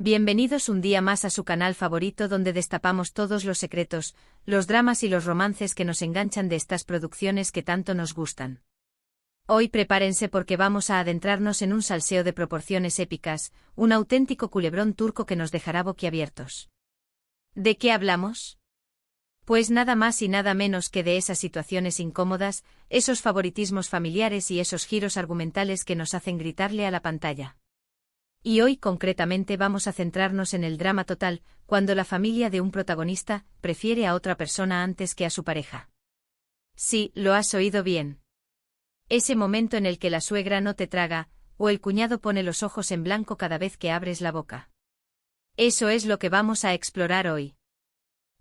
Bienvenidos un día más a su canal favorito donde destapamos todos los secretos, los dramas y los romances que nos enganchan de estas producciones que tanto nos gustan. Hoy prepárense porque vamos a adentrarnos en un salseo de proporciones épicas, un auténtico culebrón turco que nos dejará boquiabiertos. ¿De qué hablamos? Pues nada más y nada menos que de esas situaciones incómodas, esos favoritismos familiares y esos giros argumentales que nos hacen gritarle a la pantalla. Y hoy concretamente vamos a centrarnos en el drama total, cuando la familia de un protagonista prefiere a otra persona antes que a su pareja. Sí, lo has oído bien. Ese momento en el que la suegra no te traga, o el cuñado pone los ojos en blanco cada vez que abres la boca. Eso es lo que vamos a explorar hoy.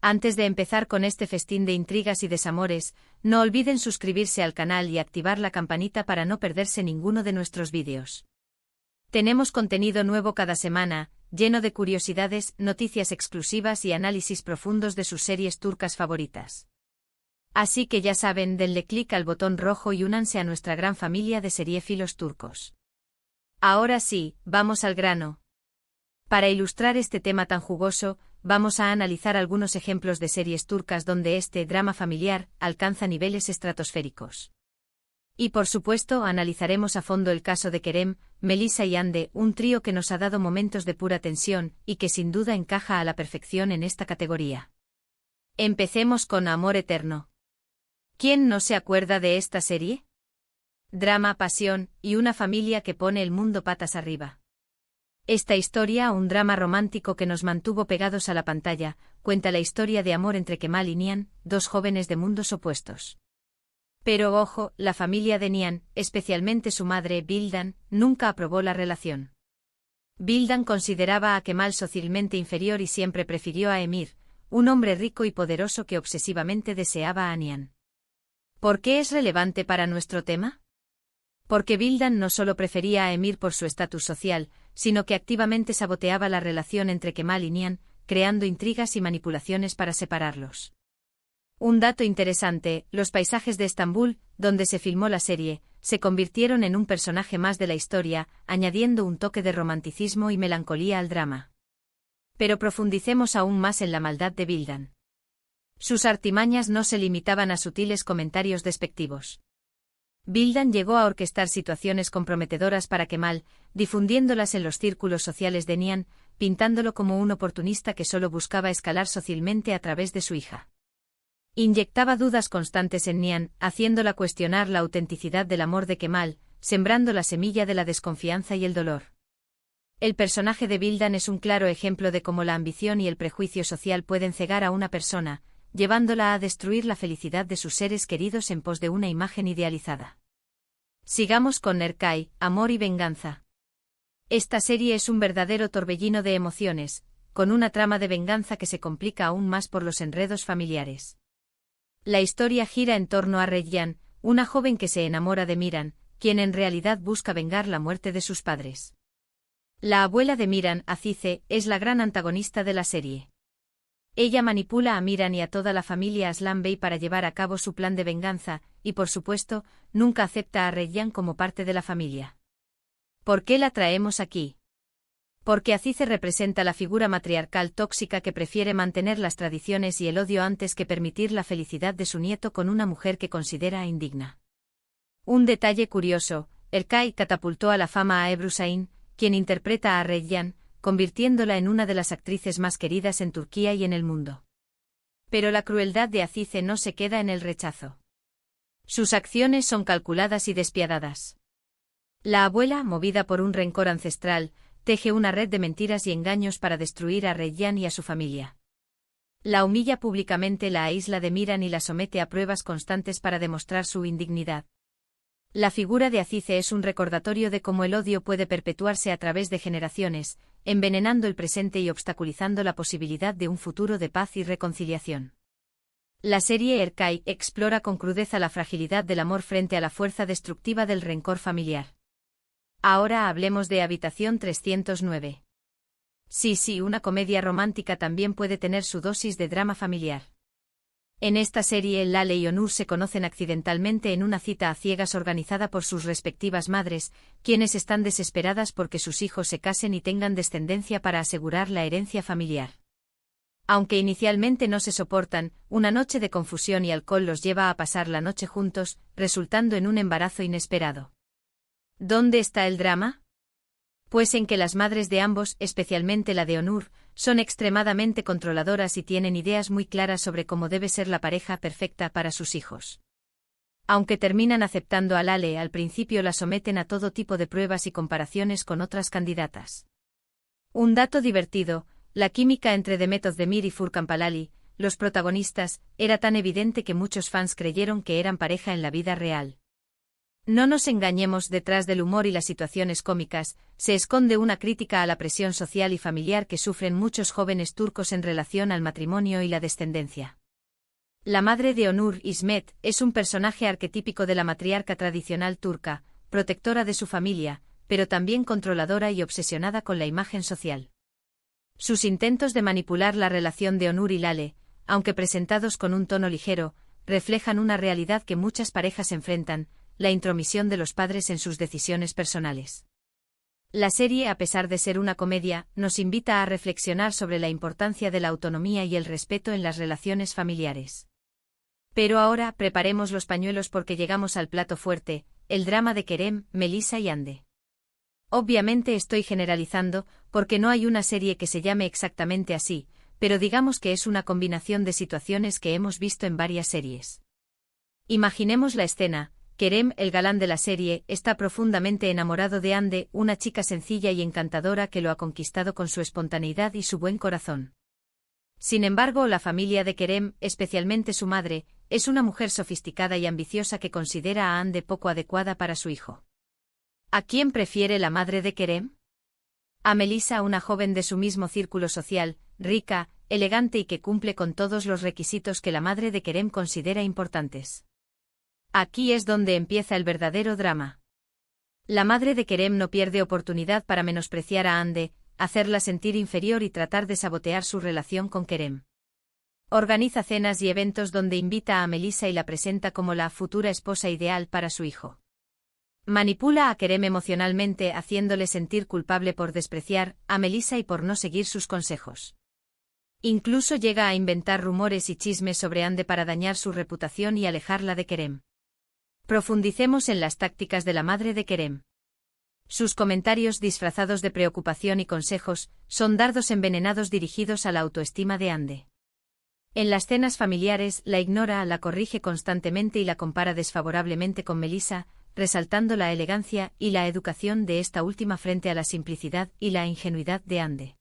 Antes de empezar con este festín de intrigas y desamores, no olviden suscribirse al canal y activar la campanita para no perderse ninguno de nuestros vídeos. Tenemos contenido nuevo cada semana, lleno de curiosidades, noticias exclusivas y análisis profundos de sus series turcas favoritas. Así que ya saben, denle clic al botón rojo y únanse a nuestra gran familia de seriéfilos turcos. Ahora sí, vamos al grano. Para ilustrar este tema tan jugoso, vamos a analizar algunos ejemplos de series turcas donde este drama familiar alcanza niveles estratosféricos. Y por supuesto analizaremos a fondo el caso de Kerem, Melisa y Hande, un trío que nos ha dado momentos de pura tensión y que sin duda encaja a la perfección en esta categoría. Empecemos con Amor Eterno. ¿Quién no se acuerda de esta serie? Drama, pasión y una familia que pone el mundo patas arriba. Esta historia, un drama romántico que nos mantuvo pegados a la pantalla, cuenta la historia de amor entre Kemal y Nihan, dos jóvenes de mundos opuestos. Pero ojo, la familia de Nihan, especialmente su madre, Vildan, nunca aprobó la relación. Vildan consideraba a Kemal socialmente inferior y siempre prefirió a Emir, un hombre rico y poderoso que obsesivamente deseaba a Nihan. ¿Por qué es relevante para nuestro tema? Porque Vildan no solo prefería a Emir por su estatus social, sino que activamente saboteaba la relación entre Kemal y Nihan, creando intrigas y manipulaciones para separarlos. Un dato interesante, los paisajes de Estambul, donde se filmó la serie, se convirtieron en un personaje más de la historia, añadiendo un toque de romanticismo y melancolía al drama. Pero profundicemos aún más en la maldad de Vildan. Sus artimañas no se limitaban a sutiles comentarios despectivos. Vildan llegó a orquestar situaciones comprometedoras para Kemal, difundiéndolas en los círculos sociales de Nihan, pintándolo como un oportunista que solo buscaba escalar socialmente a través de su hija. Inyectaba dudas constantes en Nihan, haciéndola cuestionar la autenticidad del amor de Kemal, sembrando la semilla de la desconfianza y el dolor. El personaje de Vildan es un claro ejemplo de cómo la ambición y el prejuicio social pueden cegar a una persona, llevándola a destruir la felicidad de sus seres queridos en pos de una imagen idealizada. Sigamos con Erkay, Amor y Venganza. Esta serie es un verdadero torbellino de emociones, con una trama de venganza que se complica aún más por los enredos familiares. La historia gira en torno a Reyyan, una joven que se enamora de Miran, quien en realidad busca vengar la muerte de sus padres. La abuela de Miran, Azize, es la gran antagonista de la serie. Ella manipula a Miran y a toda la familia Aslan Bey para llevar a cabo su plan de venganza, y por supuesto, nunca acepta a Reyyan como parte de la familia. ¿Por qué la traemos aquí? Porque Azize representa la figura matriarcal tóxica que prefiere mantener las tradiciones y el odio antes que permitir la felicidad de su nieto con una mujer que considera indigna. Un detalle curioso, Erkay catapultó a la fama a Ebru Şahin, quien interpreta a Reyyan, convirtiéndola en una de las actrices más queridas en Turquía y en el mundo. Pero la crueldad de Azize no se queda en el rechazo. Sus acciones son calculadas y despiadadas. La abuela, movida por un rencor ancestral, teje una red de mentiras y engaños para destruir a Reyyan y a su familia. La humilla públicamente, la aísla de Miran y la somete a pruebas constantes para demostrar su indignidad. La figura de Azize es un recordatorio de cómo el odio puede perpetuarse a través de generaciones, envenenando el presente y obstaculizando la posibilidad de un futuro de paz y reconciliación. La serie Erkay explora con crudeza la fragilidad del amor frente a la fuerza destructiva del rencor familiar. Ahora hablemos de Habitación 309. Sí, una comedia romántica también puede tener su dosis de drama familiar. En esta serie, Lale y Onur se conocen accidentalmente en una cita a ciegas organizada por sus respectivas madres, quienes están desesperadas porque sus hijos se casen y tengan descendencia para asegurar la herencia familiar. Aunque inicialmente no se soportan, una noche de confusión y alcohol los lleva a pasar la noche juntos, resultando en un embarazo inesperado. ¿Dónde está el drama? Pues en que las madres de ambos, especialmente la de Onur, son extremadamente controladoras y tienen ideas muy claras sobre cómo debe ser la pareja perfecta para sus hijos. Aunque terminan aceptando a Lale, al principio la someten a todo tipo de pruebas y comparaciones con otras candidatas. Un dato divertido, la química entre Demet Özdemir y Furkan Palali, los protagonistas, era tan evidente que muchos fans creyeron que eran pareja en la vida real. No nos engañemos, detrás del humor y las situaciones cómicas, se esconde una crítica a la presión social y familiar que sufren muchos jóvenes turcos en relación al matrimonio y la descendencia. La madre de Onur, İsmet, es un personaje arquetípico de la matriarca tradicional turca, protectora de su familia, pero también controladora y obsesionada con la imagen social. Sus intentos de manipular la relación de Onur y Lale, aunque presentados con un tono ligero, reflejan una realidad que muchas parejas enfrentan: la intromisión de los padres en sus decisiones personales. La serie, a pesar de ser una comedia, nos invita a reflexionar sobre la importancia de la autonomía y el respeto en las relaciones familiares. Pero ahora, preparemos los pañuelos porque llegamos al plato fuerte, el drama de Kerem, Melisa y Hande. Obviamente estoy generalizando, porque no hay una serie que se llame exactamente así, pero digamos que es una combinación de situaciones que hemos visto en varias series. Imaginemos la escena. Kerem, el galán de la serie, está profundamente enamorado de Hande, una chica sencilla y encantadora que lo ha conquistado con su espontaneidad y su buen corazón. Sin embargo, la familia de Kerem, especialmente su madre, es una mujer sofisticada y ambiciosa que considera a Hande poco adecuada para su hijo. ¿A quién prefiere la madre de Kerem? A Melisa, una joven de su mismo círculo social, rica, elegante y que cumple con todos los requisitos que la madre de Kerem considera importantes. Aquí es donde empieza el verdadero drama. La madre de Kerem no pierde oportunidad para menospreciar a Hande, hacerla sentir inferior y tratar de sabotear su relación con Kerem. Organiza cenas y eventos donde invita a Melisa y la presenta como la futura esposa ideal para su hijo. Manipula a Kerem emocionalmente, haciéndole sentir culpable por despreciar a Melisa y por no seguir sus consejos. Incluso llega a inventar rumores y chismes sobre Hande para dañar su reputación y alejarla de Kerem. Profundicemos en las tácticas de la madre de Kerem. Sus comentarios disfrazados de preocupación y consejos son dardos envenenados dirigidos a la autoestima de Hande. En las cenas familiares la ignora, la corrige constantemente y la compara desfavorablemente con Melisa, resaltando la elegancia y la educación de esta última frente a la simplicidad y la ingenuidad de Hande.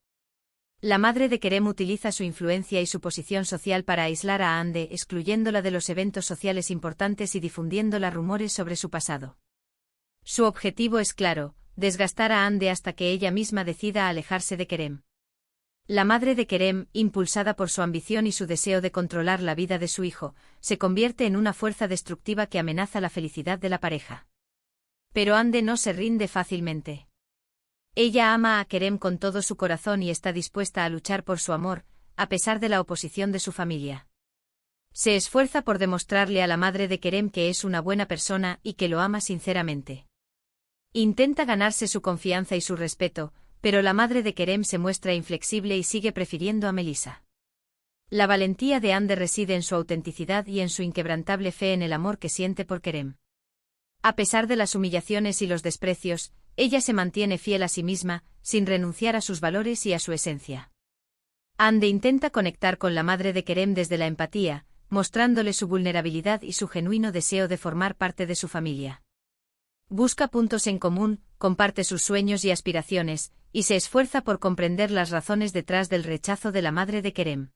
La madre de Kerem utiliza su influencia y su posición social para aislar a Hande, excluyéndola de los eventos sociales importantes y difundiéndola rumores sobre su pasado. Su objetivo es claro: desgastar a Hande hasta que ella misma decida alejarse de Kerem. La madre de Kerem, impulsada por su ambición y su deseo de controlar la vida de su hijo, se convierte en una fuerza destructiva que amenaza la felicidad de la pareja. Pero Hande no se rinde fácilmente. Ella ama a Kerem con todo su corazón y está dispuesta a luchar por su amor, a pesar de la oposición de su familia. Se esfuerza por demostrarle a la madre de Kerem que es una buena persona y que lo ama sinceramente. Intenta ganarse su confianza y su respeto, pero la madre de Kerem se muestra inflexible y sigue prefiriendo a Melisa. La valentía de Hande reside en su autenticidad y en su inquebrantable fe en el amor que siente por Kerem. A pesar de las humillaciones y los desprecios, ella se mantiene fiel a sí misma, sin renunciar a sus valores y a su esencia. Hande intenta conectar con la madre de Kerem desde la empatía, mostrándole su vulnerabilidad y su genuino deseo de formar parte de su familia. Busca puntos en común, comparte sus sueños y aspiraciones, y se esfuerza por comprender las razones detrás del rechazo de la madre de Kerem.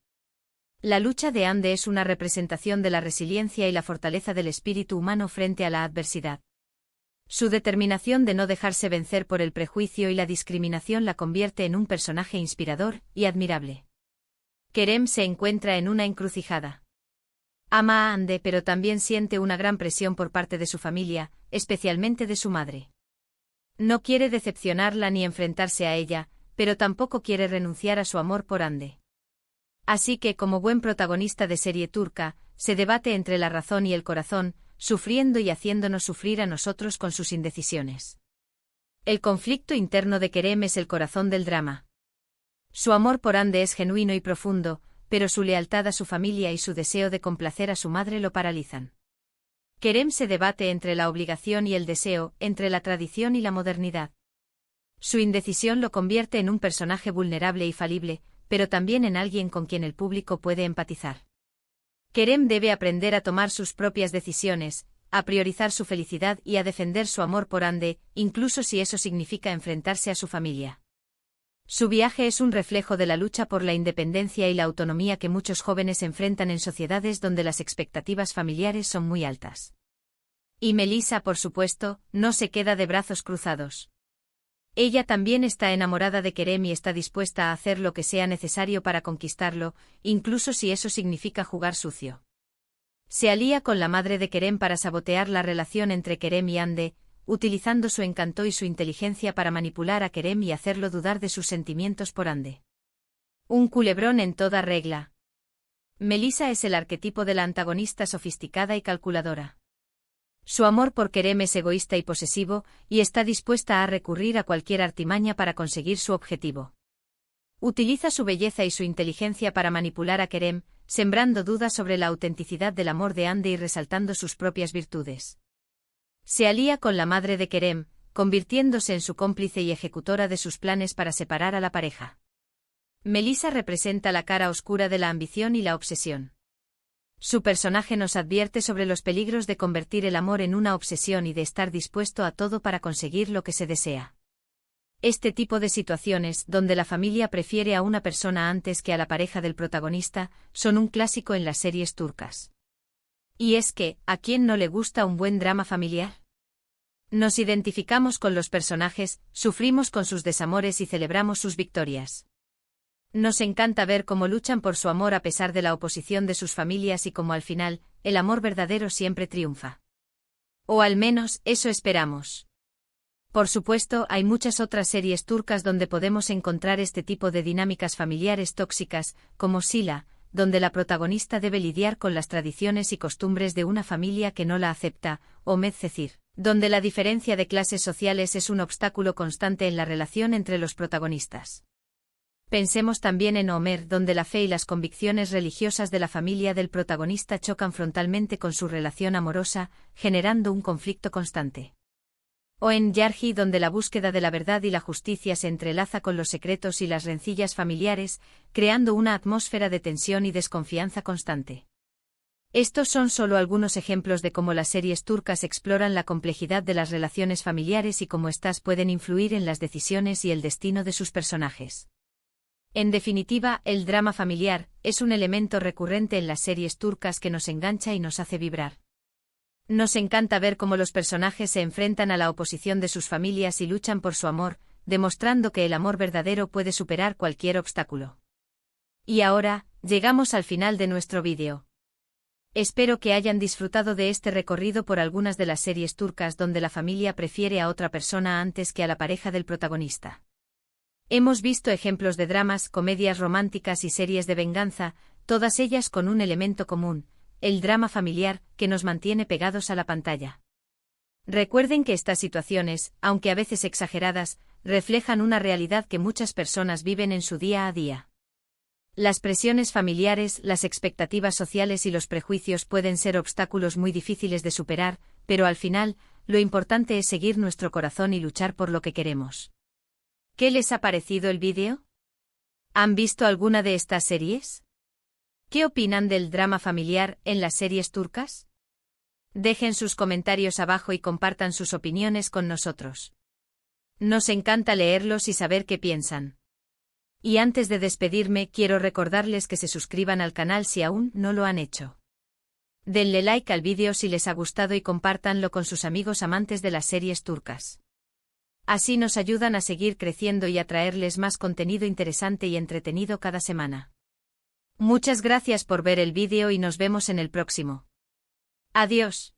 La lucha de Hande es una representación de la resiliencia y la fortaleza del espíritu humano frente a la adversidad. Su determinación de no dejarse vencer por el prejuicio y la discriminación la convierte en un personaje inspirador y admirable. Kerem se encuentra en una encrucijada. Ama a Hande, pero también siente una gran presión por parte de su familia, especialmente de su madre. No quiere decepcionarla ni enfrentarse a ella, pero tampoco quiere renunciar a su amor por Hande. Así que, como buen protagonista de serie turca, se debate entre la razón y el corazón, sufriendo y haciéndonos sufrir a nosotros con sus indecisiones. El conflicto interno de Kerem es el corazón del drama. Su amor por Hande es genuino y profundo, pero su lealtad a su familia y su deseo de complacer a su madre lo paralizan. Kerem se debate entre la obligación y el deseo, entre la tradición y la modernidad. Su indecisión lo convierte en un personaje vulnerable y falible, pero también en alguien con quien el público puede empatizar. Kerem debe aprender a tomar sus propias decisiones, a priorizar su felicidad y a defender su amor por Hande, incluso si eso significa enfrentarse a su familia. Su viaje es un reflejo de la lucha por la independencia y la autonomía que muchos jóvenes enfrentan en sociedades donde las expectativas familiares son muy altas. Y Melissa, por supuesto, no se queda de brazos cruzados. Ella también está enamorada de Kerem y está dispuesta a hacer lo que sea necesario para conquistarlo, incluso si eso significa jugar sucio. Se alía con la madre de Kerem para sabotear la relación entre Kerem y Hande, utilizando su encanto y su inteligencia para manipular a Kerem y hacerlo dudar de sus sentimientos por Hande. Un culebrón en toda regla. Melissa es el arquetipo de la antagonista sofisticada y calculadora. Su amor por Kerem es egoísta y posesivo, y está dispuesta a recurrir a cualquier artimaña para conseguir su objetivo. Utiliza su belleza y su inteligencia para manipular a Kerem, sembrando dudas sobre la autenticidad del amor de Hande y resaltando sus propias virtudes. Se alía con la madre de Kerem, convirtiéndose en su cómplice y ejecutora de sus planes para separar a la pareja. Melissa representa la cara oscura de la ambición y la obsesión. Su personaje nos advierte sobre los peligros de convertir el amor en una obsesión y de estar dispuesto a todo para conseguir lo que se desea. Este tipo de situaciones, donde la familia prefiere a una persona antes que a la pareja del protagonista, son un clásico en las series turcas. Y es que, ¿a quién no le gusta un buen drama familiar? Nos identificamos con los personajes, sufrimos con sus desamores y celebramos sus victorias. Nos encanta ver cómo luchan por su amor a pesar de la oposición de sus familias y cómo al final, el amor verdadero siempre triunfa. O al menos, eso esperamos. Por supuesto, hay muchas otras series turcas donde podemos encontrar este tipo de dinámicas familiares tóxicas, como Sila, donde la protagonista debe lidiar con las tradiciones y costumbres de una familia que no la acepta, o Medcezir, donde la diferencia de clases sociales es un obstáculo constante en la relación entre los protagonistas. Pensemos también en Homer, donde la fe y las convicciones religiosas de la familia del protagonista chocan frontalmente con su relación amorosa, generando un conflicto constante. O en Yarji, donde la búsqueda de la verdad y la justicia se entrelaza con los secretos y las rencillas familiares, creando una atmósfera de tensión y desconfianza constante. Estos son solo algunos ejemplos de cómo las series turcas exploran la complejidad de las relaciones familiares y cómo éstas pueden influir en las decisiones y el destino de sus personajes. En definitiva, el drama familiar es un elemento recurrente en las series turcas que nos engancha y nos hace vibrar. Nos encanta ver cómo los personajes se enfrentan a la oposición de sus familias y luchan por su amor, demostrando que el amor verdadero puede superar cualquier obstáculo. Y ahora, llegamos al final de nuestro vídeo. Espero que hayan disfrutado de este recorrido por algunas de las series turcas donde la familia prefiere a otra persona antes que a la pareja del protagonista. Hemos visto ejemplos de dramas, comedias románticas y series de venganza, todas ellas con un elemento común: el drama familiar, que nos mantiene pegados a la pantalla. Recuerden que estas situaciones, aunque a veces exageradas, reflejan una realidad que muchas personas viven en su día a día. Las presiones familiares, las expectativas sociales y los prejuicios pueden ser obstáculos muy difíciles de superar, pero al final, lo importante es seguir nuestro corazón y luchar por lo que queremos. ¿Qué les ha parecido el vídeo? ¿Han visto alguna de estas series? ¿Qué opinan del drama familiar en las series turcas? Dejen sus comentarios abajo y compartan sus opiniones con nosotros. Nos encanta leerlos y saber qué piensan. Y antes de despedirme, quiero recordarles que se suscriban al canal si aún no lo han hecho. Denle like al vídeo si les ha gustado y compártanlo con sus amigos amantes de las series turcas. Así nos ayudan a seguir creciendo y a traerles más contenido interesante y entretenido cada semana. Muchas gracias por ver el vídeo y nos vemos en el próximo. Adiós.